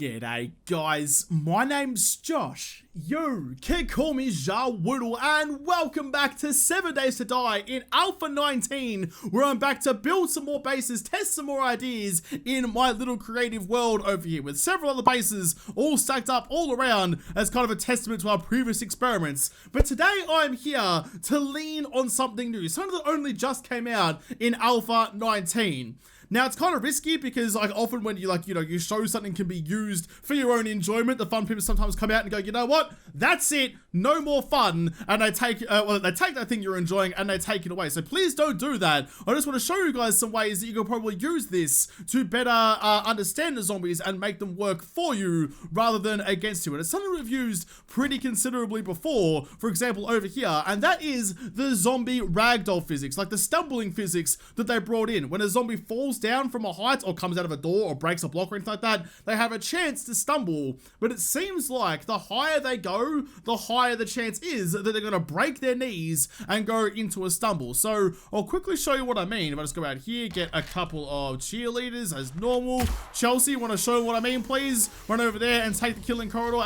G'day guys, my name's Josh. You can call me JaWoodle, and welcome back to 7 Days to Die in Alpha 19, where I'm back to build some more bases, test some more ideas in my little creative world over here, with several other bases all stacked up all around as kind of a testament to our previous experiments. But today I'm here to lean on something new, something that only just came out in Alpha 19. Now, it's kind of risky because, like, often when you show something can be used for your own enjoyment, the fun people sometimes come out and go, you know what? That's it. No more fun. And they take that thing you're enjoying and they take it away. So please don't do that. I just want to show you guys some ways that you can probably use this to better understand the zombies and make them work for you rather than against you. And it's something we've used pretty considerably before, for example, over here. And that is the zombie ragdoll physics, like the stumbling physics that they brought in. When a zombie falls down from a height or comes out of a door or breaks a block or anything like that, they have a chance to stumble. But it seems like the higher they go, the higher the chance is that they're going to break their knees and go into a stumble. So I'll quickly show you what I mean. If I just go out here, get a couple of cheerleaders as normal. Chelsea, want to show what I mean, please? Run over there and take the killing corridor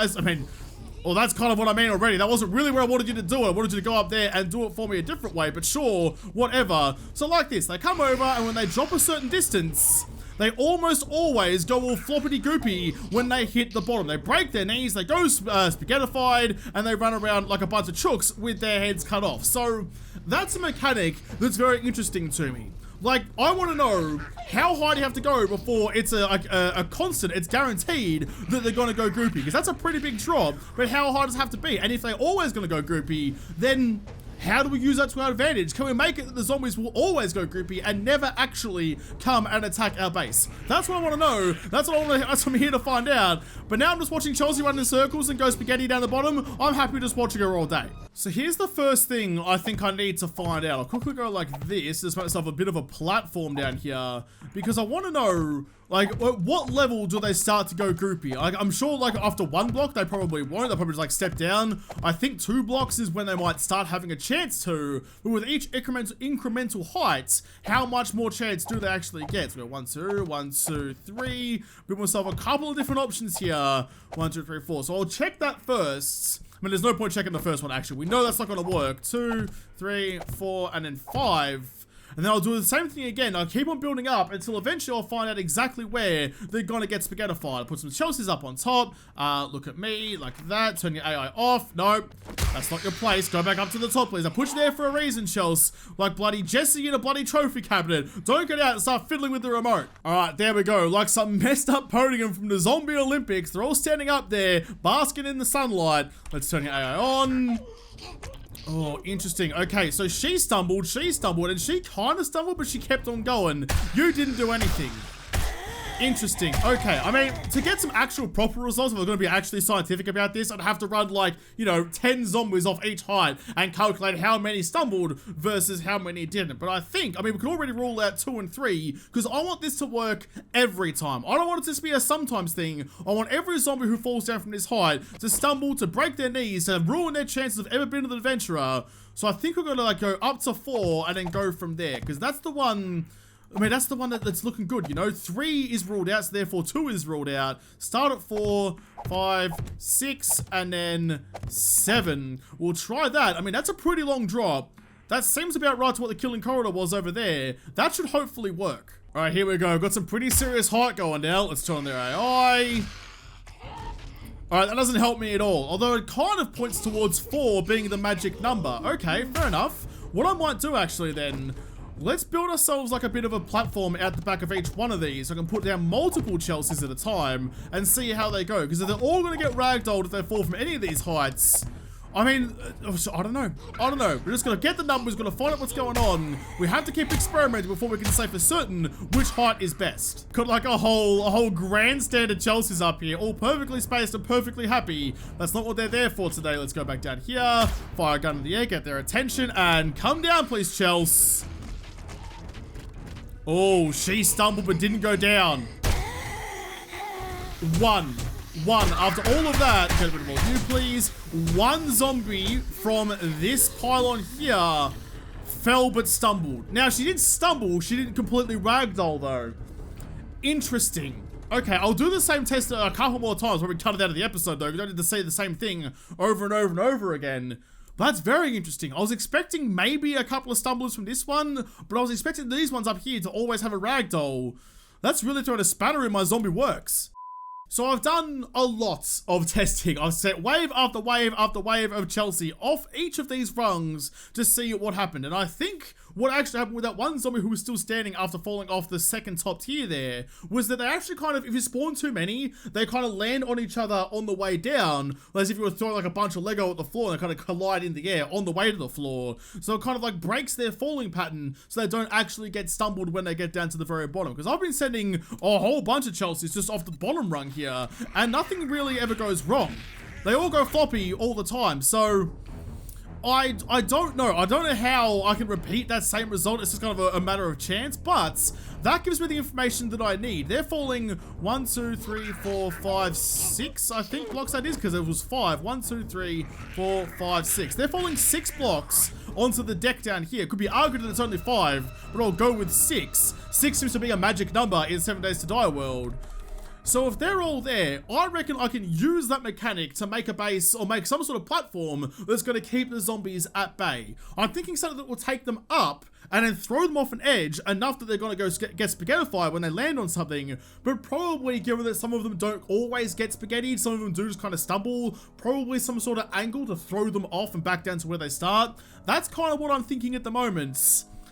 well, that's kind of what I mean already. That wasn't really where I wanted you to do it. I wanted you to go up there and do it for me a different way, but sure, whatever. So like this, they come over, and when they drop a certain distance, they almost always go all floppity goopy when they hit the bottom. They break their knees, they go spaghettified, and they run around like a bunch of chooks with their heads cut off. So that's a mechanic that's very interesting to me. Like, I want to know how high do you have to go before it's a constant, it's guaranteed that they're going to go goopy, because that's a pretty big drop, but how high does it have to be? And if they're always going to go goopy, then how do we use that to our advantage? Can we make it that the zombies will always go goopy and never actually come and attack our base? That's what I want to know. That's what I'm here to find out. But now I'm just watching Chelsea run in circles and go spaghetti down the bottom. I'm happy just watching her all day. So here's the first thing I think I need to find out. I'll quickly go like this, just make myself a bit of a platform down here, because I want to know, like, what level do they start to go goopy? Like, I'm sure, like, after one block, they probably won't. They'll probably just, like, step down. I think 2 blocks is when they might start having a chance to. But with each incremental height, how much more chance do they actually get? So we got 1, 2, 1, 2, 3. Give myself a couple of different options here. 1, 2, 3, 4. So I'll check that first. I mean, there's no point checking the first one, actually. We know that's not going to work. 2, 3, 4, and then 5. And then I'll do the same thing again. I'll keep on building up until eventually I'll find out exactly where they're going to get spaghettified. I'll put some Chelseas up on top. Look at me, like that. Turn your AI off. Nope, that's not your place. Go back up to the top, please. I put you there for a reason, Chelsea. Like bloody Jesse in a bloody trophy cabinet. Don't get out and start fiddling with the remote. Alright, there we go. Like some messed up podium from the Zombie Olympics. They're all standing up there, basking in the sunlight. Let's turn your AI on. Oh, interesting. Okay, so she stumbled, and she kind of stumbled, but she kept on going. You didn't do anything. Interesting. Okay, I mean, to get some actual proper results, if we're going to be actually scientific about this, I'd have to run, like, 10 zombies off each height and calculate how many stumbled versus how many didn't. But I think, we can already rule out 2 and 3, because I want this to work every time. I don't want it to just be a sometimes thing. I want every zombie who falls down from this height to stumble, to break their knees, to ruin their chances of ever being an adventurer. So I think we're going to, like, go up to 4 and then go from there, because that's the one... that's the one that's looking good, 3 is ruled out, so therefore 2 is ruled out. Start at 4, 5, 6, and then 7. We'll try that. That's a pretty long drop. That seems about right to what the killing corridor was over there. That should hopefully work. All right, here we go. Got some pretty serious height going now. Let's turn on their AI. All right, that doesn't help me at all. Although it kind of points towards 4 being the magic number. Okay, fair enough. What I might do actually then... let's build ourselves like a bit of a platform out the back of each one of these so I can put down multiple Chelseas at a time and see how they go. Because if they're all going to get ragdolled if they fall from any of these heights, I don't know. We're just going to get the numbers, going to find out what's going on. We have to keep experimenting before we can say for certain which height is best. Got like a whole grandstand of Chelseas up here, all perfectly spaced and perfectly happy. That's not what they're there for today. Let's go back down here, fire a gun in the air, get their attention, and come down please, Chelsea. Oh, she stumbled but didn't go down. One. After all of that, get rid of all you, please. 1 zombie from this pylon here fell but stumbled. Now, she did stumble. She didn't completely ragdoll, though. Interesting. Okay, I'll do the same test a couple more times when we cut it out of the episode though. We don't need to say the same thing over and over and over again. But that's very interesting. I was expecting maybe a couple of stumblers from this one, but I was expecting these ones up here to always have a ragdoll. That's really throwing a spanner in my zombie works. So I've done a lot of testing. I've set wave after wave after wave of Chelsea off each of these rungs to see what happened. And I think what actually happened with that one zombie who was still standing after falling off the second top tier there was that they actually kind of, if you spawn too many, they kind of land on each other on the way down, as if you were throwing like a bunch of Lego at the floor and they kind of collide in the air on the way to the floor. So it kind of like breaks their falling pattern so they don't actually get stumbled when they get down to the very bottom. Because I've been sending a whole bunch of Chelseas just off the bottom rung here and nothing really ever goes wrong. They all go floppy all the time. So I don't know. I don't know how I can repeat that same result. It's just kind of a matter of chance, but that gives me the information that I need. They're falling 1, 2, 3, 4, 5, 6, I think blocks that is, because it was 5. 1, 2, 3, 4, 5, 6. They're falling 6 blocks onto the deck down here. It could be argued that it's only 5, but I'll go with 6. 6 seems to be a magic number in 7 Days to Die world. So if they're all there, I reckon I can use that mechanic to make a base or make some sort of platform that's going to keep the zombies at bay. I'm thinking something that will take them up and then throw them off an edge enough that they're going to go get spaghettified when they land on something, but probably, given that some of them don't always get spaghettied, some of them do just kind of stumble, probably some sort of angle to throw them off and back down to where they start. That's kind of what I'm thinking at the moment.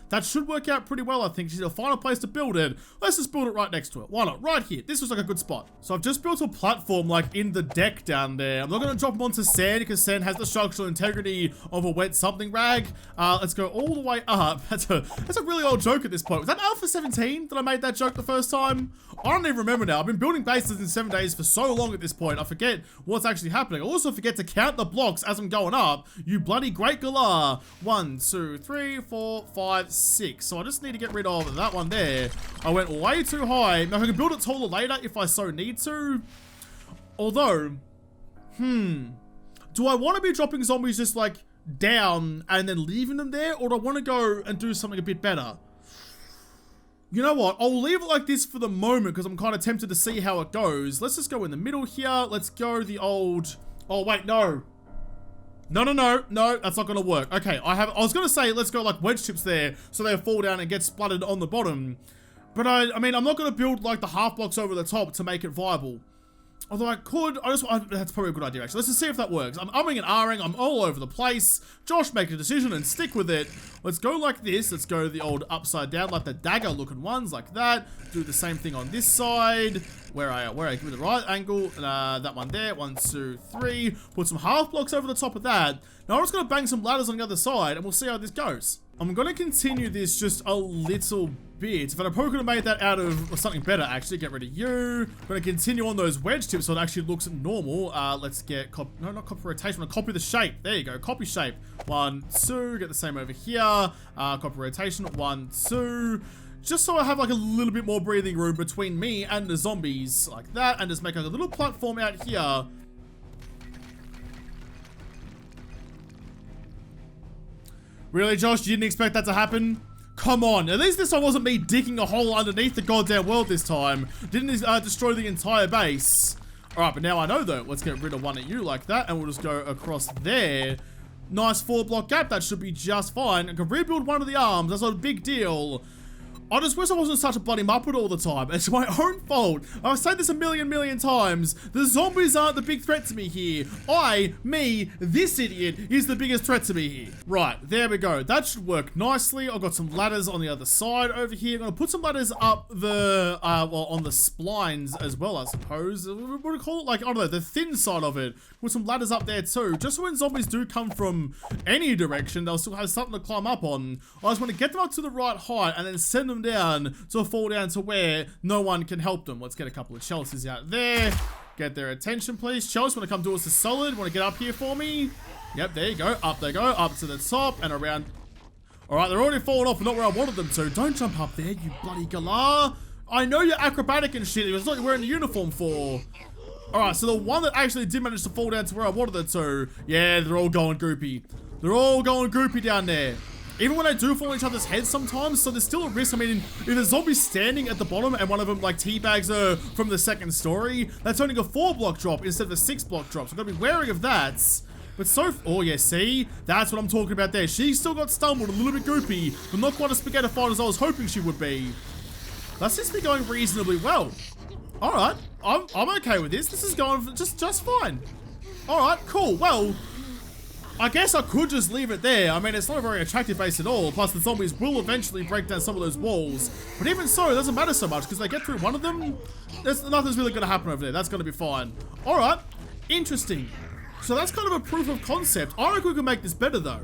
That should work out pretty well, I think. Just need to find a place to build it. Let's just build it right next to it. Why not? Right here. This looks like a good spot. So I've just built a platform like in the deck down there. I'm not going to drop them onto sand because sand has the structural integrity of a wet something rag. Let's go all the way up. That's a really old joke at this point. Was that Alpha 17 that I made that joke the first time? I don't even remember now. I've been building bases in 7 days for so long at this point. I forget what's actually happening. I also forget to count the blocks as I'm going up. You bloody great galah. 1, 2, 3, 4, 5, 6. So I just need to get rid of that one there. I went way too high. Now I can build it taller later if I so need to. Although, do I want to be dropping zombies just like down and then leaving them there? Or do I want to go and do something a bit better? You know what? I'll leave it like this for the moment because I'm kind of tempted to see how it goes. Let's just go in the middle here. Let's go the old... Oh, wait, no. No, that's not going to work. Okay, I was going to say let's go like wedge chips there so they fall down and get spluttered on the bottom. But I mean, I'm not going to build like the half box over the top to make it viable. Although I could, that's probably a good idea actually. Let's just see if that works. I'm umming and ahhing, I'm all over the place. Josh, make a decision and stick with it. Let's go like this. Let's go the old upside down, like the dagger looking ones, like that. Do the same thing on this side. Where I give it the right angle. That one there, 1, 2, 3. Put some half blocks over the top of that. Now I'm just gonna bang some ladders on the other side and we'll see how this goes. I'm gonna continue this just a little bit, but I'm probably gonna make that out of something better actually. Get rid of you. I'm gonna continue on those wedge tips so it actually looks normal. Let's get, no, not copy rotation, I'm gonna copy the shape. There you go, copy shape. 1, 2, get the same over here. Copy rotation, 1, 2. Just so I have like a little bit more breathing room between me and the zombies, like that, and just make like a little platform out here. Really, Josh? You didn't expect that to happen? Come on. At least this time wasn't me digging a hole underneath the goddamn world this time. Didn't destroy the entire base. Alright, but now I know though. Let's get rid of one of you like that, and we'll just go across there. Nice 4-block gap. That should be just fine. I can rebuild one of the arms. That's not a big deal. I just wish I wasn't such a bloody muppet all the time. It's my own fault. I've said this a million times. The zombies aren't the big threat to me here. This idiot is the biggest threat to me here. Right, there we go. That should work nicely. I've got some ladders on the other side over here. I'm gonna put some ladders up the, well, on the splines as well, I suppose. What do you call it? Like, I don't know, the thin side of it. Put some ladders up there too. Just so when zombies do come from any direction, they'll still have something to climb up on. I just want to get them up to the right height and then send them down to fall down to where no one can help them. Let's get a couple of Chelseas out there. Get their attention, please. Chelsea, want to come do us a solid? Want to get up here for me? Yep, there you go. Up they go. Up to the top and around. Alright, they're already falling off and not where I wanted them to. Don't jump up there, you bloody galah. I know you're acrobatic and shit. It's not you're wearing the uniform for. Alright, so the one that actually did manage to fall down to where I wanted it to. Yeah, they're all going goopy. They're all going goopy down there. even when they do fall on each other's heads sometimes, so there's still a risk. I mean, if a zombie's standing at the bottom and one of them like teabags her from the second story, that's only a 4-block drop instead of a 6-block drop. So I've got to be wary of that. But oh yeah, see? That's what I'm talking about there. She still got stumbled, a little bit goopy, but not quite as spaghettified as I was hoping she would be. That seems to be going reasonably well. Alright, I'm okay with this. This is going just fine. Alright, cool. Well, I guess I could just leave it there. I mean, it's not a very attractive base at all. Plus, the zombies will eventually break down some of those walls. But even so, it doesn't matter so much because they get through one of them. Nothing's really going to happen over there. That's going to be fine. All right. Interesting. So that's kind of a proof of concept. I reckon we can make this better, though.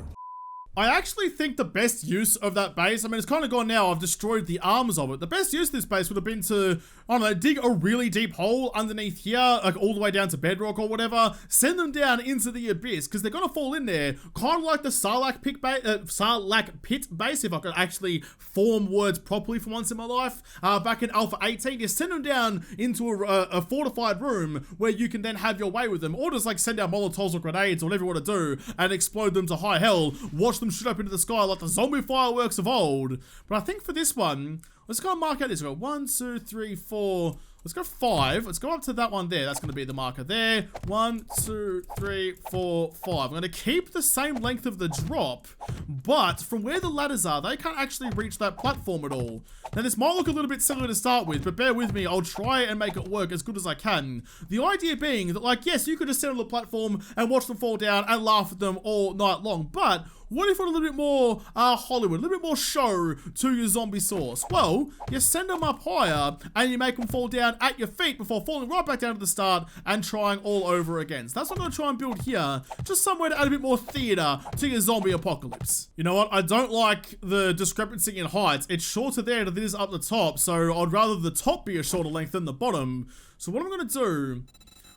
I actually think the best use of that base, I mean, it's kind of gone now. I've destroyed the arms of it. The best use of this base would have been to, I don't know, dig a really deep hole underneath here, like all the way down to bedrock or whatever. Send them down into the abyss because they're going to fall in there. Kind of like the Sarlacc pit base, if I could actually form words properly for once in my life. Back in Alpha 18, you send them down into a fortified room where you can then have your way with them. Or just like send out Molotovs or grenades or whatever you want to do and explode them to high hell. Watch them shoot up into the sky like the zombie fireworks of old. But I think for this one, let's go and mark out this. We've got 1, 2, 3, 4. Let's go 5. Let's go up to that one there. That's going to be the marker there. 1, 2, 3, 4, 5. I'm going to keep the same length of the drop, but from where the ladders are, they can't actually reach that platform at all. Now, this might look a little bit silly to start with, but bear with me. I'll try and make it work as good as I can. The idea being that, like, yes, you could just sit on the platform and watch them fall down and laugh at them all night long, but what if we're a little bit more Hollywood, a little bit more show to your zombie sauce? Well, you send them up higher and you make them fall down at your feet before falling right back down to the start and trying all over again. So that's what I'm going to try and build here. Just somewhere to add a bit more theater to your zombie apocalypse. You know what? I don't like the discrepancy in heights. It's shorter there than it is up the top, so I'd rather the top be a shorter length than the bottom. So what I'm going to do,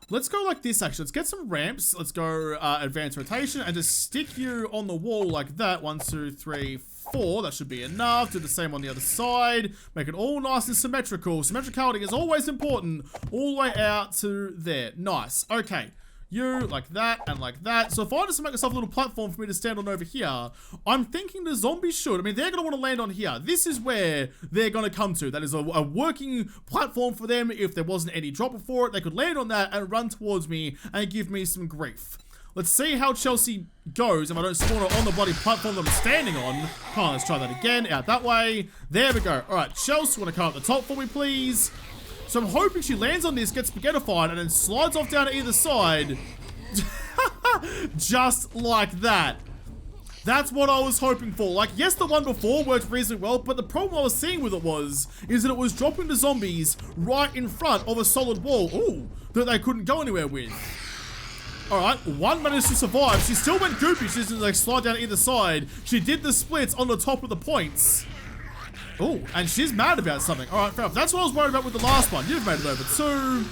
let's go like this actually. Let's get some ramps. Let's go advanced rotation and just stick you on the wall like that. 1, 2, 3, 4. That should be enough. Do the same on the other side. Make it all nice and symmetrical. Symmetricality is always important. All the way out to there. Nice. Okay. You, like that, and like that. So if I just make myself a little platform for me to stand on over here, I'm thinking the zombies should. I mean, they're going to want to land on here. This is where they're going to come to. That is a working platform for them. If there wasn't any dropper for it, they could land on that and run towards me and give me some grief. Let's see how Chelsea goes if I don't spawn her on the bloody platform that I'm standing on. Come on, let's try that again. Out that way. There we go. All right, Chelsea, want to come up the top for me, please? So I'm hoping she lands on this, gets spaghettified, and then slides off down to either side. Just like that. That's what I was hoping for. Like, yes, the one before worked reasonably well, but the problem I was seeing with it is that it was dropping the zombies right in front of a solid wall. Ooh, that they couldn't go anywhere with. Alright, one managed to survive. She still went goopy. She didn't like slide down either side. She did the splits on the top of the points. Oh, and she's mad about something. Alright, fair enough. That's what I was worried about with the last one. You've made it over too.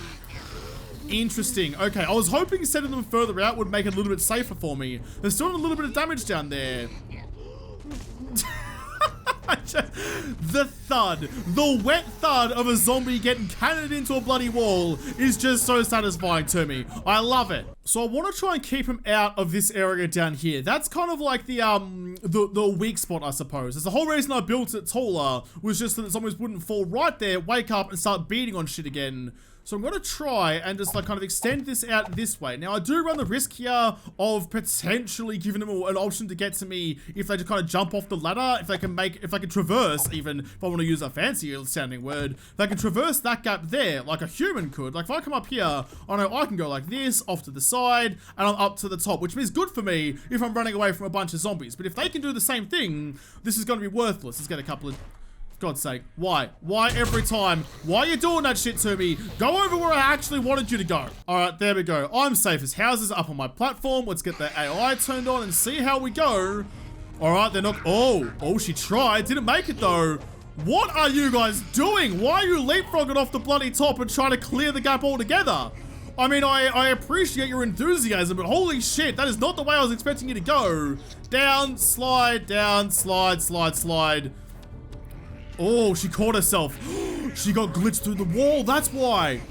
Interesting. Okay, I was hoping sending them further out would make it a little bit safer for me. There's still a little bit of damage down there. The thud, the wet thud of a zombie getting cannoned into a bloody wall is just so satisfying to me. I love it. So I want to try and keep him out of this area down here. That's kind of like the weak spot, I suppose. That's the whole reason I built it taller, was just that the zombies wouldn't fall right there, wake up and start beating on shit again. So I'm going to try and just like kind of extend this out this way. Now I do run the risk here of potentially giving them an option to get to me if they just kind of jump off the ladder, if they can traverse, even if I want to use a fancy sounding word, they can traverse that gap there like a human could. Like if I come up here, I know I can go like this, off to the side, and I'm up to the top, which means good for me if I'm running away from a bunch of zombies. But if they can do the same thing, this is going to be worthless. Let's get a couple of... God's sake, why? Why every time? Why are you doing that shit to me? Go over where I actually wanted you to go. All right, there we go. I'm safe as houses up on my platform. Let's get the AI turned on and see how we go. All right, they're not... Oh, she tried. Didn't make it though. What are you guys doing? Why are you leapfrogging off the bloody top and trying to clear the gap altogether? I mean, I appreciate your enthusiasm, but holy shit, that is not the way I was expecting you to go. Down, slide, slide, slide. Oh, she caught herself. She got glitched through the wall. That's why.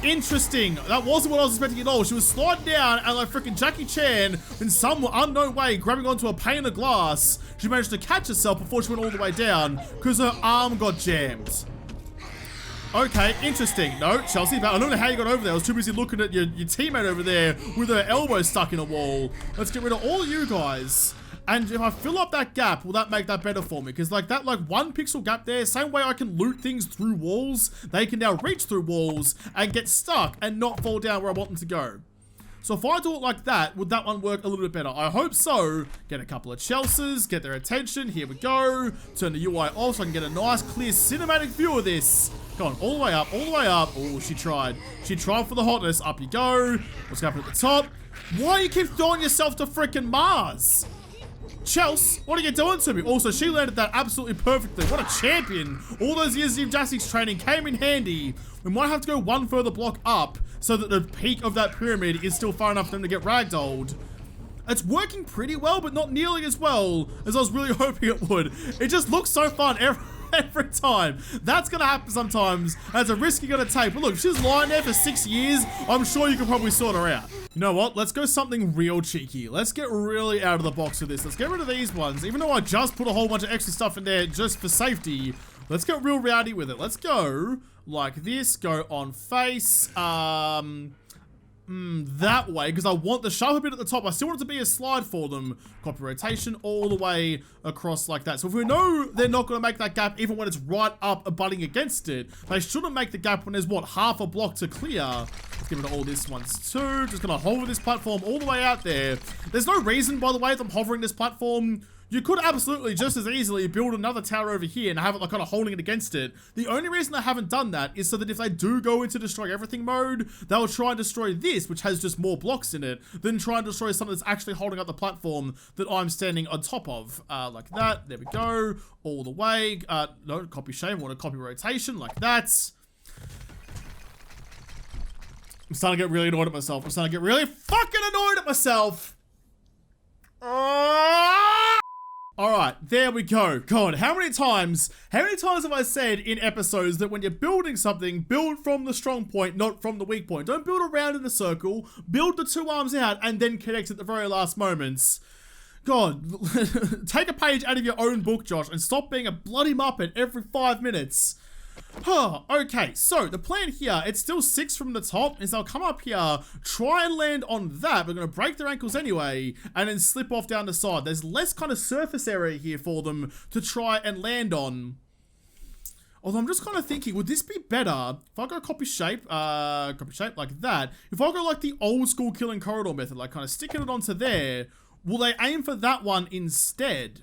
Interesting. That wasn't what I was expecting at all. She was sliding down and like freaking Jackie Chan in some unknown way grabbing onto a pane of glass. She managed to catch herself before she went all the way down because her arm got jammed. Okay, interesting. No, Chelsea, but I don't know how you got over there. I was too busy looking at your teammate over there with her elbow stuck in a wall. Let's get rid of all you guys. And if I fill up that gap, will that make that better for me? Because like that, like 1 pixel gap there, same way I can loot things through walls, they can now reach through walls and get stuck and not fall down where I want them to go. So if I do it like that, would that one work a little bit better? I hope so. Get a couple of Chelseas, get their attention. Here we go. Turn the UI off so I can get a nice, clear cinematic view of this. Go on, all the way up, all the way up. Oh, she tried. She tried for the hotness. Up you go. What's happening at the top? Why do you keep throwing yourself to freaking Mars? Chelsea, what are you doing to me? Also, she landed that absolutely perfectly. What a champion. All those years of gymnastics training came in handy. We might have to go one further block up so that the peak of that pyramid is still far enough for them to get ragdolled. It's working pretty well, but not nearly as well as I was really hoping it would. It just looks so fun every time. That's gonna happen sometimes. That's a risk you're gonna take. But look, if she's lying there for 6 years, I'm sure you can probably sort her out. You know what? Let's go something real cheeky. Let's get really out of the box with this. Let's get rid of these ones. Even though I just put a whole bunch of extra stuff in there just for safety, let's get real rowdy with it. Let's go like this. Go on face. That way, because I want the sharper bit at the top. I still want it to be a slide for them. Copy rotation all the way across like that. So if we know they're not going to make that gap even when it's right up abutting against it, they shouldn't make the gap when there's, what, half a block to clear. Let's give it all this ones too. Just going to hover this platform all the way out there. There's no reason, by the way, that I'm hovering this platform. You could absolutely just as easily build another tower over here and have it like kind of holding it against it. The only reason I haven't done that is so that if they do go into destroy everything mode, they'll try and destroy this, which has just more blocks in it, than try and destroy something that's actually holding up the platform that I'm standing on top of. Like that. There we go. All the way. No, copy shape. I want a copy rotation like that. I'm starting to get really annoyed at myself. I'm starting to get really fucking annoyed at myself. Alright, there we go. God, how many times have I said in episodes that when you're building something, build from the strong point, not from the weak point. Don't build around in a circle, build the two arms out, and then connect at the very last moments. God, take a page out of your own book, Josh, and stop being a bloody muppet every 5 minutes. Okay, so the plan here, it's still 6 from the top, is they'll come up here, try and land on that. We're going to break their ankles anyway, and then slip off down the side. There's less kind of surface area here for them to try and land on. Although I'm just kind of thinking, would this be better if I go copy shape like that? If I go like the old school killing corridor method, like kind of sticking it onto there, will they aim for that one instead?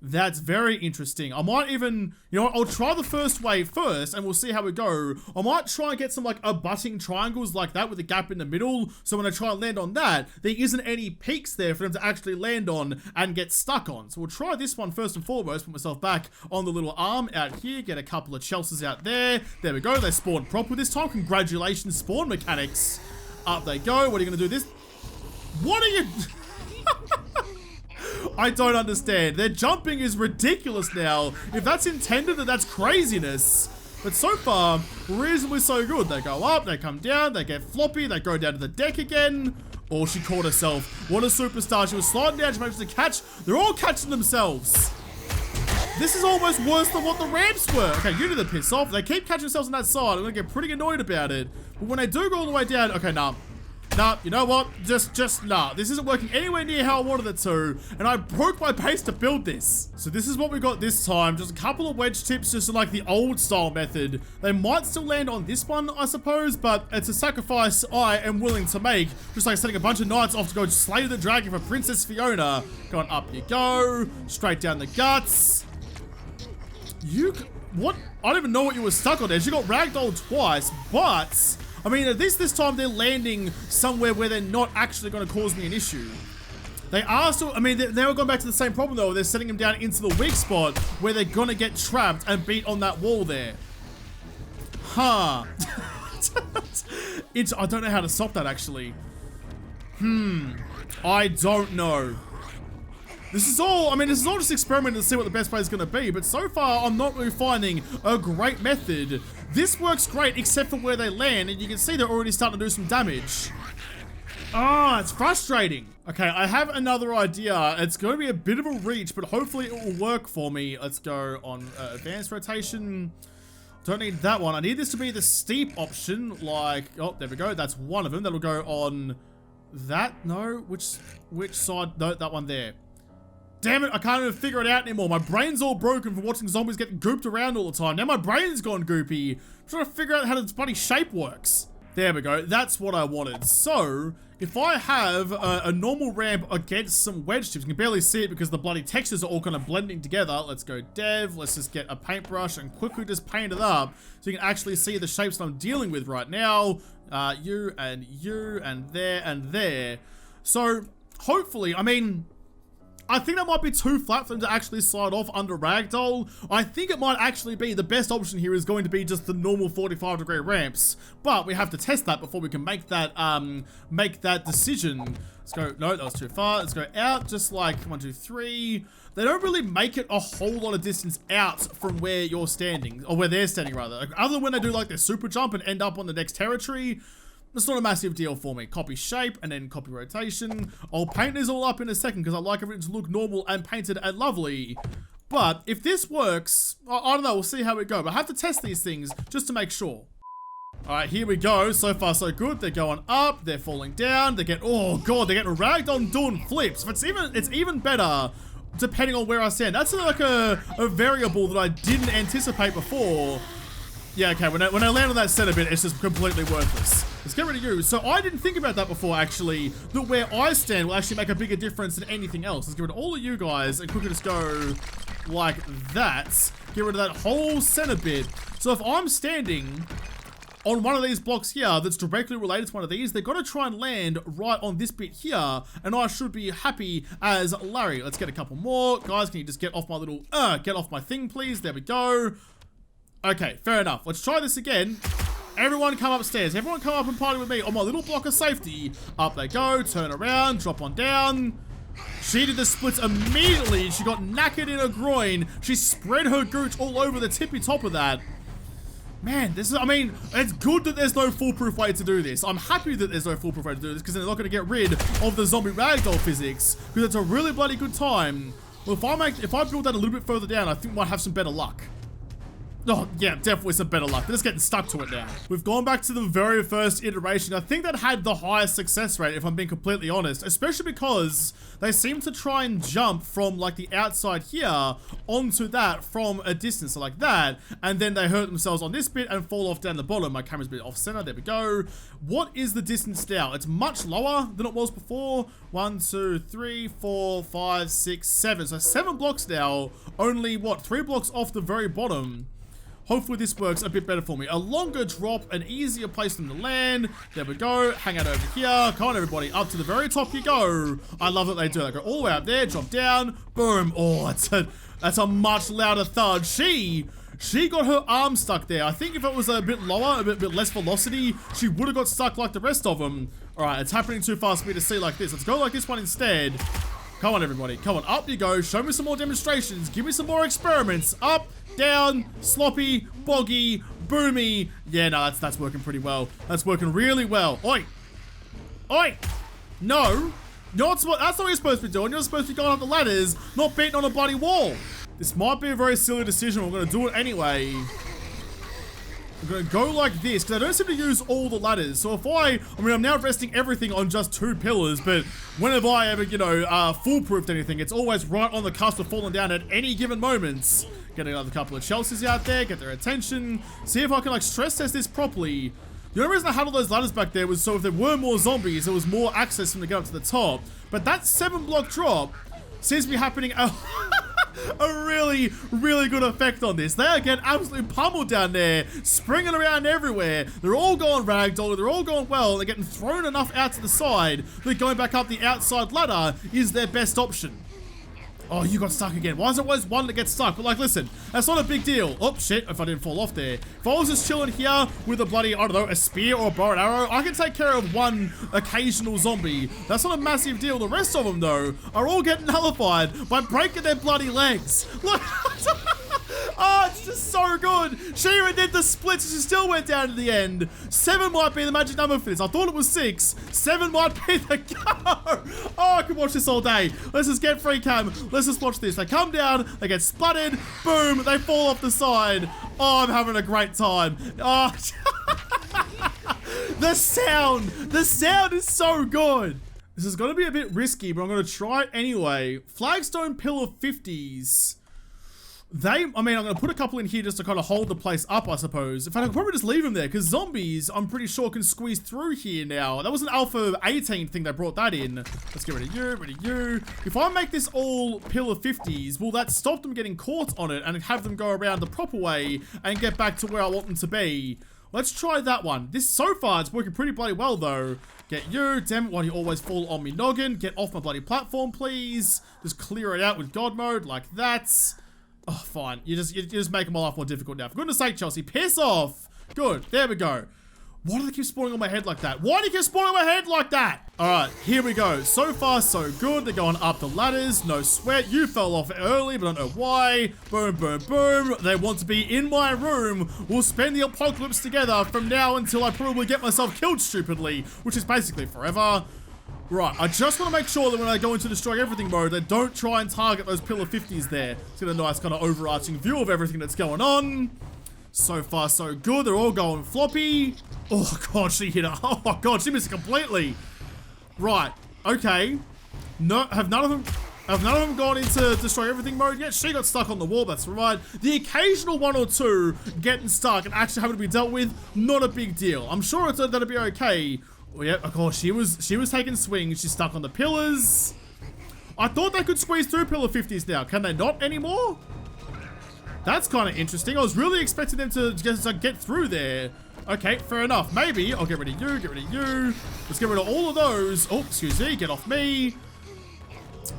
That's very interesting. I might even, you know what, I'll try the first wave first and we'll see how we go. I might try and get some like abutting triangles like that with a gap in the middle. So when I try and land on that, there isn't any peaks there for them to actually land on and get stuck on. So we'll try this one first and foremost. Put myself back on the little arm out here. Get a couple of Chelseas out there. There we go. They spawned proper this time. Congratulations, spawn mechanics. Up they go. What are you going to do this? What are you... I don't understand. Their jumping is ridiculous now. If that's intended, then that's craziness. But so far, reasonably so good. They go up, they come down, they get floppy, they go down to the deck again. Oh, she caught herself. What a superstar. She was sliding down, she managed to catch. They're all catching themselves. This is almost worse than what the ramps were. Okay, you need to piss off. They keep catching themselves on that side. I'm gonna get pretty annoyed about it. But when they do go all the way down, okay, nah, you know what? Nah. This isn't working anywhere near how I wanted it to, and I broke my pace to build this. So this is what we got this time. Just a couple of wedge tips, just like the old style method. They might still land on this one, I suppose, but it's a sacrifice I am willing to make. Just like setting a bunch of knights off to go slay the dragon for Princess Fiona. Going up you go. Straight down the guts. What? I don't even know what you were stuck on there. She got ragdolled twice, but... I mean, at least this time they're landing somewhere where they're not actually going to cause me an issue. They are still, I mean, they're going back to the same problem though. They're setting them down into the weak spot where they're going to get trapped and beat on that wall there. Huh. I don't know how to stop that actually. I don't know. This is all just experimenting to see what the best play is going to be, but so far I'm not really finding a great method This works great except for where they land, and you can see they're already starting to do some damage. Oh, it's frustrating. Okay, I have another idea. It's going to be a bit of a reach, but hopefully it will work for me. Let's go on advanced rotation. Don't need that one. I need this to be the steep option, like, oh, there we go. That's one of them. That'll go on that. No, which side? No, that one there. Damn it, I can't even figure it out anymore. My brain's all broken from watching zombies get gooped around all the time. Now my brain's gone goopy. I'm trying to figure out how this bloody shape works. There we go. That's what I wanted. So, if I have a normal ramp against some wedge tips, you can barely see it because the bloody textures are all kind of blending together. Let's go dev. Let's just get a paintbrush and quickly just paint it up so you can actually see the shapes that I'm dealing with right now. You and there. So, hopefully, I mean, I think that might be too flat for them to actually slide off under Ragdoll. I think it might actually be the best option here is going to be just the normal 45-degree ramps. But we have to test that before we can make that decision. Let's go, no, that was too far. Let's go out just like 1, 2, 3. They don't really make it a whole lot of distance out from where you're standing, or where they're standing rather. Like, other than when they do like their super jump and end up on the next territory. It's not a massive deal for me. Copy shape and then copy rotation. I'll paint this all up in a second because I like everything to look normal and painted and lovely. But if this works, I don't know, we'll see how it goes. But I have to test these things just to make sure. Alright, here we go. So far so good. They're going up, they're falling down, oh god, they're getting ragged on doing flips. But it's even better depending on where I stand. That's like a variable that I didn't anticipate before. Yeah, okay, when I land on that center bit, it's just completely worthless. Let's get rid of you. So I didn't think about that before, actually, that where I stand will actually make a bigger difference than anything else. Let's get rid of all of you guys and quickly just go like that. Get rid of that whole center bit. So if I'm standing on one of these blocks here that's directly related to one of these, they're gonna try and land right on this bit here, and I should be happy as Larry. Let's get a couple more. Guys, can you just get off my little, get off my thing, please? There we go. Okay, fair enough. Let's try this again. Everyone come upstairs. Everyone come up and party with me on my little block of safety. Up they go, turn around, drop on down. She did the splits immediately. She got knackered in her groin. She spread her gooch all over the tippy top of that. Man, I mean, it's good that there's no foolproof way to do this. I'm happy that there's no foolproof way to do this because they're not going to get rid of the zombie ragdoll physics because it's a really bloody good time. Well, if I build that a little bit further down, I think we might have some better luck. Oh, yeah, definitely some better luck. They're just getting stuck to it now. We've gone back to the very first iteration. I think that had the highest success rate, if I'm being completely honest, especially because they seem to try and jump from like the outside here onto that from a distance, so like that, and then they hurt themselves on this bit and fall off down the bottom. My camera's a bit off center. There we go. What is the distance now? It's much lower than it was before. 1, 2, 3, 4, 5, 6, 7. So 7 blocks now. Only what? 3 blocks off the very bottom. Hopefully this works a bit better for me. A longer drop, an easier place for them to land. There we go. Hang out over here. Come on, everybody. Up to the very top you go. I love that they do that. Go all the way up there, drop down, boom. Oh, that's a much louder thud. She got her arm stuck there. I think if it was a bit lower, a bit less velocity, she would have got stuck like the rest of them. All right, it's happening too fast for me to see like this. Let's go like this one instead. Come on, everybody. Come on, up you go. Show me some more demonstrations. Give me some more experiments. Up, down, sloppy, boggy, boomy. Yeah, no, that's working pretty well. That's working really well. Oi. Oi. No. That's not what you're supposed to be doing. You're supposed to be going up the ladders, not beating on a bloody wall. This might be a very silly decision. We're going to do it anyway. I'm going to go like this, because I don't seem to use all the ladders. So if I mean, I'm now resting everything on just 2 pillars, but whenever I ever, you know, foolproofed anything, it's always right on the cusp of falling down at any given moment. Get another couple of Chelseas out there, get their attention, see if I can, like, stress test this properly. The only reason I had all those ladders back there was so if there were more zombies, there was more access for them to get up to the top. But that 7-block drop seems to be happening a really, really good effect on this. They are getting absolutely pummeled down there, springing around everywhere. They're all going ragdoll, they're all going well, they're getting thrown enough out to the side that going back up the outside ladder is their best option. Oh, you got stuck again. Why is it always one that gets stuck? But like, listen, that's not a big deal. Oh, shit, if I didn't fall off there. If I was just chilling here with a bloody, I don't know, a spear or a bow and arrow, I can take care of one occasional zombie. That's not a massive deal. The rest of them, though, are all getting nullified by breaking their bloody legs. Look, Oh, it's just so good. She even did the splits and she still went down to the end. 7 might be the magic number for this. I thought it was 6. 7 might be the go. Oh, I could watch this all day. Let's just get free cam. Let's just watch this. They come down, they get splattered, boom, they fall off the side. Oh, I'm having a great time. Oh, the sound is so good. This is going to be a bit risky, but I'm going to try it anyway. Flagstone pillar 50s. I'm going to put a couple in here just to kind of hold the place up, I suppose. In fact, I could probably just leave them there, because zombies, I'm pretty sure, can squeeze through here now. That was an alpha 18 thing they brought that in. Let's get rid of you. If I make this all pillar 50s, will that stop them getting caught on it and have them go around the proper way and get back to where I want them to be? Let's try that one. This, so far, it's working pretty bloody well, though. Get you. Damn it, why do you always fall on me noggin? Get off my bloody platform, please. Just clear it out with God mode like that. Oh, fine. You just make my life more difficult now. For goodness sake, Chelsea, piss off. Good. There we go. Why do they keep spawning on my head like that? Why do you keep spawning on my head like that? All right, here we go. So far, so good. They're going up the ladders. No sweat. You fell off early, but I don't know why. Boom, boom, boom. They want to be in my room. We'll spend the apocalypse together from now until I probably get myself killed stupidly, which is basically forever. Right, I just want to make sure that when I go into destroy everything mode, they don't try and target those pillar 50s there. Let's get a nice kind of overarching view of everything that's going on. So far, so good. They're all going floppy. Oh, God, she hit her. Oh, my God, she missed it completely. Right, okay. No, have none of them gone into destroy everything mode yet? She got stuck on the wall, that's right. The occasional 1 or 2 getting stuck and actually having to be dealt with, not a big deal. I'm sure that'll be okay. Oh, yeah, of course, she was taking swings. She's stuck on the pillars. I thought they could squeeze through pillar 50s now. Can they not anymore? That's kind of interesting. I was really expecting them to get through there. Okay, fair enough. Maybe. I'll get rid of you, get rid of you. Let's get rid of all of those. Oh, excuse me. Get off me.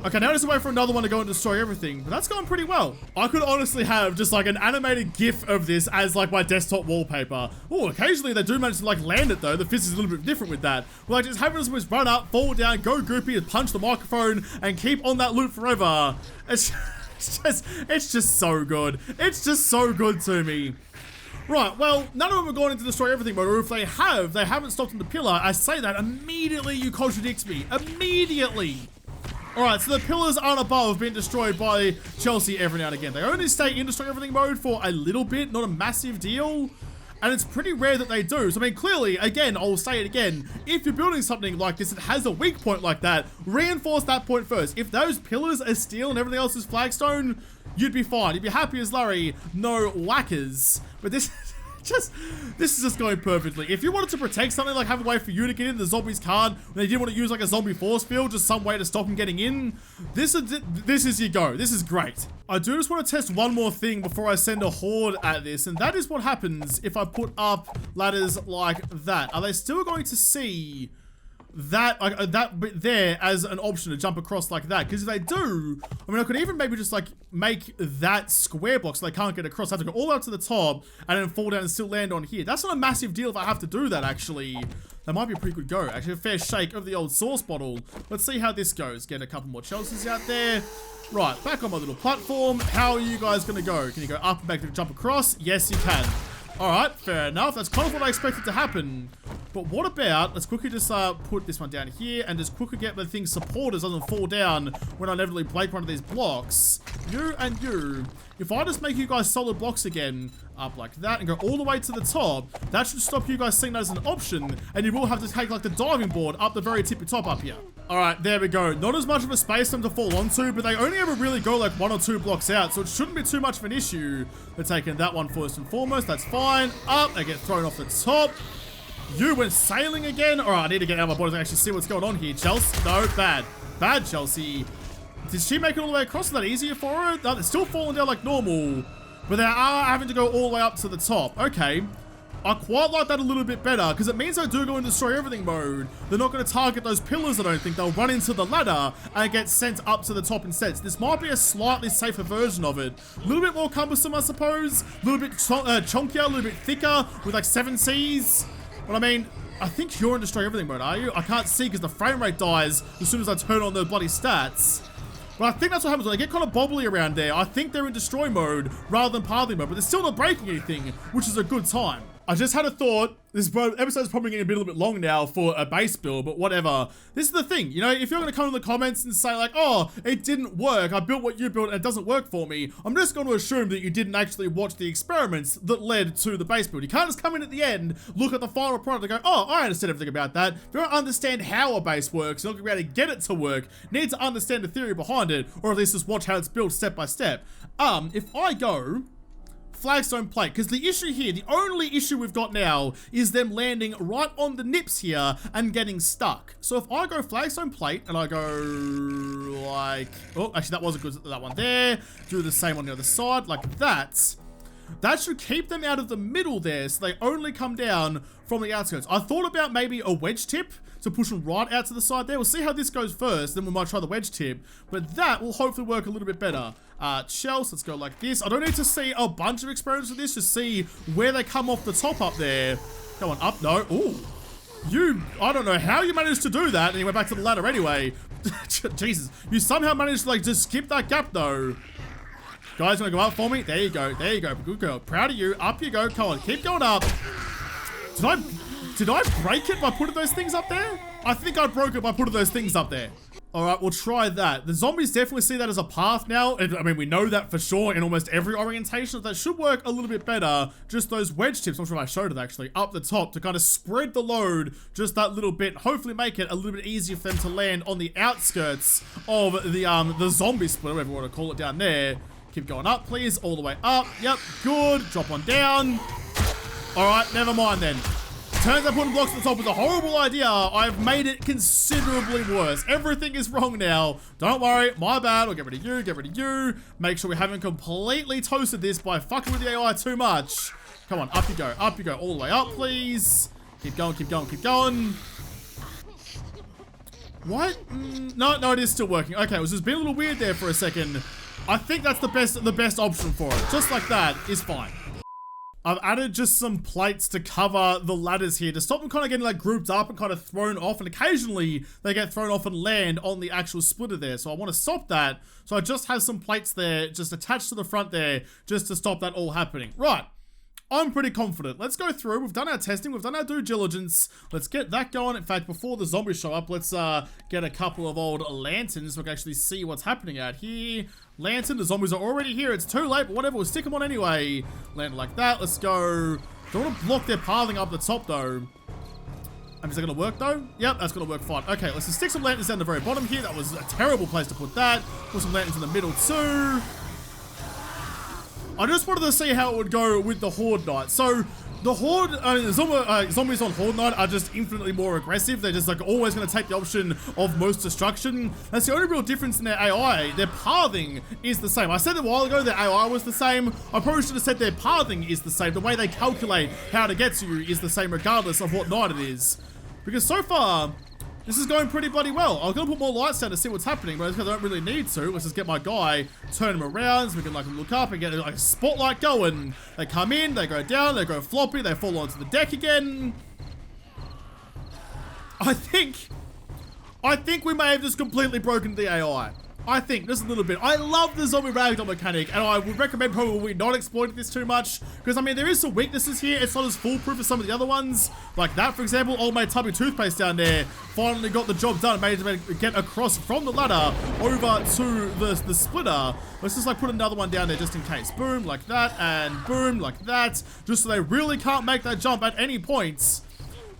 Okay, now just wait for another one to go and destroy everything. But that's going pretty well. I could honestly have just like an animated GIF of this as like my desktop wallpaper. Oh, occasionally they do manage to like land it though. The physics is a little bit different with that. But like just having us run up, fall down, go goopy, and punch the microphone and keep on that loop forever. It's just so good. It's just so good to me. Right, well, none of them have gone into destroy everything mode, or if they haven't stopped on the pillar. I say that, immediately you contradict me. Immediately. Alright, so the pillars aren't above being destroyed by Chelsea every now and again. They only stay in destroy everything mode for a little bit, not a massive deal. And it's pretty rare that they do. So, I mean, clearly, again, I'll say it again, if you're building something like this that has a weak point like that, reinforce that point first. If those pillars are steel and everything else is flagstone, you'd be fine. You'd be happy as Larry, no whackers. But this is just going perfectly. If you wanted to protect something, like have a way for you to get in, the zombies can't, and they didn't want to use like a zombie force field, just some way to stop them getting in, this is your go. This is great. I do just want to test one more thing before I send a horde at this, and that is what happens if I put up ladders like that. Are they still going to see that that bit there as an option to jump across like that? Because if they do, I mean, I could even maybe just like make that square block so they can't get across. I have to go all out to the top and then fall down and still land on here. That's not a massive deal if I have to do that, actually. That might be a pretty good go. Actually, a fair shake of the old sauce bottle. Let's see how this goes. Get a couple more Chelseas out there. Right, back on my little platform. How are you guys going to go? Can you go up and back and jump across? Yes, you can. Alright, fair enough. That's kind of what I expected to happen. But what about, let's quickly just put this one down here and just quickly get the thing supported so it doesn't fall down when I inevitably break one of these blocks. You and you. If I just make you guys solid blocks again, up like that, and go all the way to the top, that should stop you guys seeing that as an option, and you will have to take like the diving board up the very tippy top up here. Alright, there we go. Not as much of a space for them to fall onto, but they only ever really go like 1 or 2 blocks out, so it shouldn't be too much of an issue. They're taking that one first and foremost, that's fine. Up, they get thrown off the top. You went sailing again? Alright, I need to get out of my body to actually see what's going on here. Chelsea, no, bad. Bad, Chelsea. Did she make it all the way across? Is that easier for her? No, they're still falling down like normal, but they are having to go all the way up to the top. Okay. I quite like that a little bit better, because it means they do go into destroy everything mode. They're not going to target those pillars, I don't think. They'll run into the ladder and get sent up to the top instead. So this might be a slightly safer version of it. A little bit more cumbersome, I suppose. A little bit chunkier, a little bit thicker, with like 7 Cs. But I mean, I think you're in destroy everything mode, are you? I can't see because the frame rate dies as soon as I turn on the bloody stats. But I think that's what happens when they get kind of bobbly around there. I think they're in destroy mode rather than pathing mode, but they're still not breaking anything, which is a good time. I just had a thought. This episode is probably getting a little bit long now for a base build, but whatever. This is the thing, you know, if you're going to come in the comments and say like, oh, it didn't work, I built what you built and it doesn't work for me, I'm just going to assume that you didn't actually watch the experiments that led to the base build. You can't just come in at the end, look at the final product and go, oh, I understand everything about that. If you don't understand how a base works, you're not going to be able to get it to work, you need to understand the theory behind it, or at least just watch how it's built step by step. If I go flagstone plate, because the issue here, the only issue we've got now is them landing right on the nips here and getting stuck. So if I go flagstone plate and I go like, oh, actually that wasn't good, that one there, do the same on the other side like that. That should keep them out of the middle there, so they only come down from the outskirts. I thought about maybe a wedge tip to push them right out to the side there. We'll see how this goes first, then we might try the wedge tip, but that will hopefully work a little bit better. Shells, let's go like this. I don't need to see a bunch of experiments with this, just see where they come off the top up there. Go on, up, no, ooh. I don't know how you managed to do that, and you went back to the ladder anyway. Jesus, you somehow managed to like just skip that gap though. Guys, wanna go up for me? There you go, good girl. Proud of you, up you go, come on, keep going up. Did I break it by putting those things up there? I think I broke it by putting those things up there. All right, we'll try that. The zombies definitely see that as a path now. I mean, we know that for sure in almost every orientation. That should work a little bit better. Just those wedge tips, I'm not sure if I showed it actually, up the top to kind of spread the load just that little bit. Hopefully make it a little bit easier for them to land on the outskirts of the zombie split, whatever you want to call it down there. Keep going up, please, all the way up. Yep, good. Drop on down. All right, never mind then. Turns out putting blocks at the top was a horrible idea. I've made it considerably worse. Everything is wrong now. Don't worry, my bad. We'll get rid of you, get rid of you. Make sure we haven't completely toasted this by fucking with the AI too much. Come on, up you go, all the way up, please. Keep going, keep going, keep going. What? No, it is still working. Okay, it was just being a little weird there for a second. I think that's the best option for it. Just like that is fine. I've added just some plates to cover the ladders here to stop them kind of getting like grouped up and kind of thrown off, and occasionally they get thrown off and land on the actual splitter there. So I want to stop that. So I just have some plates there just attached to the front there just to stop that all happening. Right. I'm pretty confident. Let's go through. We've done our testing. We've done our due diligence. Let's get that going. In fact, before the zombies show up, let's get a couple of old lanterns so we can actually see what's happening out here. Lantern, the zombies are already here. It's too late, but whatever. We'll stick them on anyway. Land like that. Let's go. Don't want to block their pathing up the top, though. Is that going to work, though? Yep, that's going to work fine. Okay, let's just stick some lanterns down the very bottom here. That was a terrible place to put that. Put some lanterns in the middle, too. I just wanted to see how it would go with the Horde Knight. So, the Horde, zombies on Horde Knight are just infinitely more aggressive. They're just like always going to take the option of most destruction. That's the only real difference in their AI. Their pathing is the same. I said a while ago their AI was the same. I probably should have said their pathing is the same. The way they calculate how to get to you is the same regardless of what night it is. Because so far, this is going pretty bloody well. I'm gonna put more lights down to see what's happening, but I don't really need to. Let's just get my guy, turn him around so we can like look up and get like a spotlight going. They come in, they go down, they go floppy, they fall onto the deck again. I think we may have just completely broken the AI. I think, just a little bit. I love the zombie ragdoll mechanic, and I would recommend probably not exploiting this too much, because I mean, there is some weaknesses here. It's not as foolproof as some of the other ones. Like that, for example, old mate Tubby Toothpaste down there finally got the job done, made it get across from the ladder over to the splitter. Let's just like put another one down there just in case. Boom, like that, and boom, like that, just so they really can't make that jump at any points.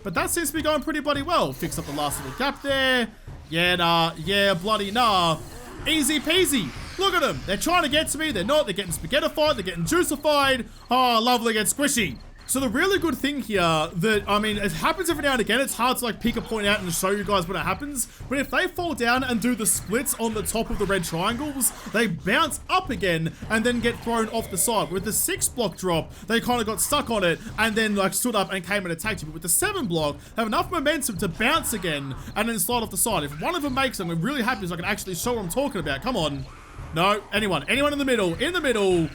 But that seems to be going pretty bloody well. Fix up the last little gap there. Yeah, nah, yeah, bloody nah. Easy peasy. Look at them. They're trying to get to me. They're not. They're getting spaghettified. They're getting juicified. Oh, lovely. Get squishy. So the really good thing here that, I mean, it happens every now and again. It's hard to like pick a point out and show you guys when it happens. But if they fall down and do the splits on the top of the red triangles, they bounce up again and then get thrown off the side. With the 6 block drop, they kind of got stuck on it and then like stood up and came and attacked you. But with the 7 block, they have enough momentum to bounce again and then slide off the side. If one of them makes them, I'm really happy so I can actually show what I'm talking about. Come on. No, anyone in the middle.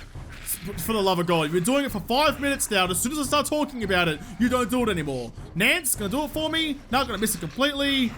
For the love of God, you've been doing it for 5 minutes now. As soon as I start talking about it, you don't do it anymore. Nance, gonna do it for me. Not gonna miss it completely.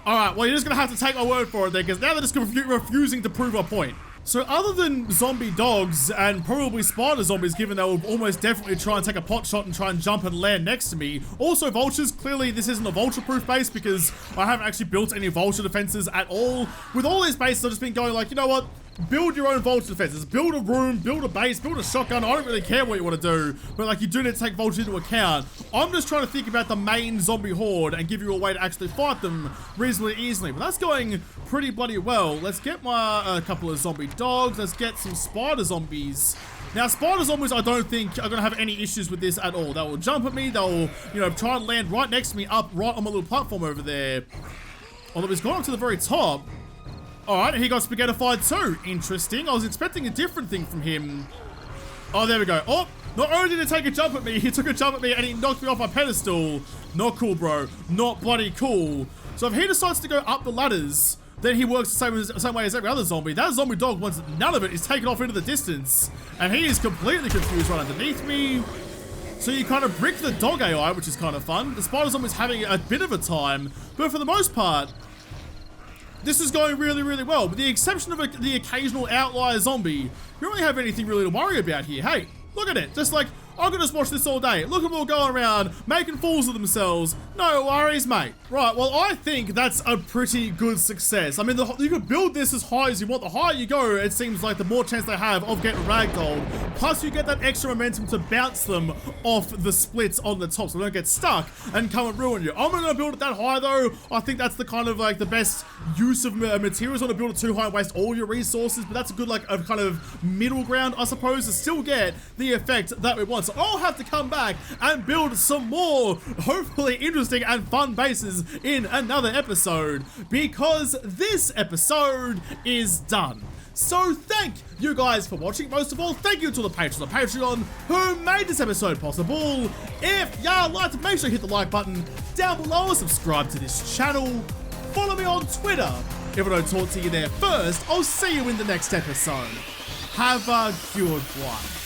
Alright, well, you're just gonna have to take my word for it then, because now they're just refusing to prove our point. So other than zombie dogs and probably spider zombies, given they will almost definitely try and take a pot shot and try and jump and land next to me. Also vultures, clearly this isn't a vulture proof base because I haven't actually built any vulture defenses at all. With all these bases, I've just been going like, you know what? Build your own vulture defenses. Build a room, build a base, build a shotgun. I don't really care what you want to do, but like you do need to take vultures into account. I'm just trying to think about the main zombie horde and give you a way to actually fight them reasonably easily. But that's going pretty bloody well. Let's get my couple of zombie dogs. Let's get some spider zombies. Now, spider zombies, I don't think are going to have any issues with this at all. They will jump at me. They'll, you know, try and land right next to me up right on my little platform over there. Although he's gone up to the very top. Alright, he got spaghettified too. Interesting. I was expecting a different thing from him. Oh, there we go. Oh, not only did he take a jump at me, he took a jump at me and he knocked me off my pedestal. Not cool, bro. Not bloody cool. So if he decides to go up the ladders, then he works the same way as every other zombie. That zombie dog wants none of it. He's taken off into the distance. And he is completely confused right underneath me. So you kind of brick the dog AI, which is kind of fun. The spider zombie's having a bit of a time. But for the most part, this is going really, really well. With the exception of the occasional outlier zombie, you don't really have anything really to worry about here. Hey, look at it. Just like, I could just watch this all day. Look at them all going around, making fools of themselves. No worries, mate. Right, well, I think that's a pretty good success. I mean, you could build this as high as you want. The higher you go, it seems like the more chance they have of getting ragdolled. Plus, you get that extra momentum to bounce them off the splits on the top so they don't get stuck and come and ruin you. I'm not gonna build it that high, though. I think that's the kind of, like, the best use of materials. I want to build it too high and waste all your resources, but that's a good, like, a kind of middle ground, I suppose, to still get the effect that we want. So I'll have to come back and build some more, hopefully interesting and fun bases in another episode, because this episode is done. So thank you guys for watching. Most of all, thank you to the patrons on Patreon who made this episode possible. If y'all liked it, make sure you hit the like button down below, subscribe to this channel, follow me on Twitter. If I don't talk to you there first, I'll see you in the next episode. Have a good one.